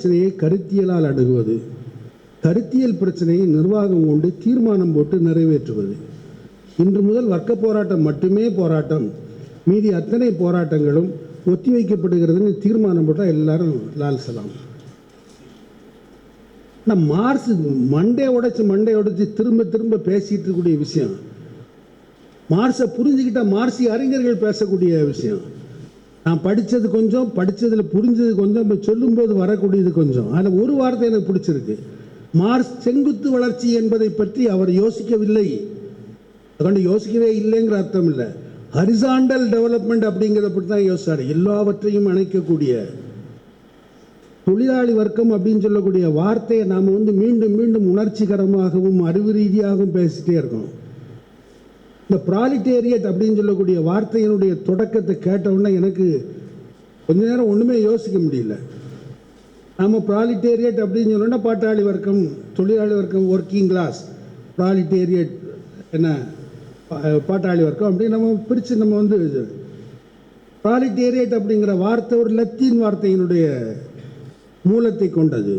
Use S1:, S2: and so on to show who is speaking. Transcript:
S1: பிரச்சனையை கருத்தியலால் அணுகுவது, கருத்தியல் பிரச்சனையை நிர்வாகம் கொண்டு தீர்மானம் போட்டு நிறைவேற்றுவது. இன்று முதல் வர்க்க போராட்டம் மட்டுமே போராட்டம், மீதி அத்தனை போராட்டங்களும் ஒத்தி வைக்கப்படுகிறதுன்னு தீர்மானம் போட்டால் எல்லாரும் லால் சலாம். ஆனால் மார்க்ஸ் மண்டே உடைச்சு திரும்ப திரும்ப பேசிட்டு இருக்கக்கூடிய விஷயம், மார்க்ஸை புரிஞ்சுக்கிட்ட மார்க்சிய அறிஞர்கள் பேசக்கூடிய விஷயம். நான் படித்தது கொஞ்சம், படித்ததில் புரிஞ்சது கொஞ்சம், இப்போ சொல்லும்போது வரக்கூடியது கொஞ்சம். அதில் ஒரு வார்த்தை எனக்கு பிடிச்சிருக்கு. மார்க்ஸ் செங்குத்து வளர்ச்சி என்பதை பற்றி அவர் யோசிக்கவில்லை, அதுக்காண்டி யோசிக்கவே இல்லைங்கிற அர்த்தம் இல்லை. ஹரிசாண்டல் டெவலப்மெண்ட் அப்படிங்கிறத பற்றி தான் யோசிச்சார். எல்லாவற்றையும் அணைக்கக்கூடிய தொழிலாளி வர்க்கம் அப்படின்னு சொல்லக்கூடிய வார்த்தையை நாம் மீண்டும் மீண்டும் உணர்ச்சிகரமாகவும் அறிவு ரீதியாகவும் பேசிட்டே இருக்கோம். இந்த ப்ராலிட்டேரியட் அப்படின்னு சொல்லக்கூடிய வார்த்தையினுடைய தொடக்கத்தை கேட்டவுடனே எனக்கு கொஞ்ச நேரம் ஒன்றுமே யோசிக்க முடியல. நம்ம ப்ராலிட்டேரியட் அப்படின்னு சொன்னோன்னா பாட்டாளி வர்க்கம், தொழிலாளி வர்க்கம், ஒர்க்கிங் கிளாஸ், ப்ராலிட்டேரியட் என்ன பாட்டாளி வர்க்கம் அப்படின்னு நம்ம பிரித்து நம்ம ப்ராலிட்டேரியட் அப்படிங்கிற வார்த்தை ஒரு லத்தீன் வார்த்தையினுடைய மூலத்தை கொண்டது.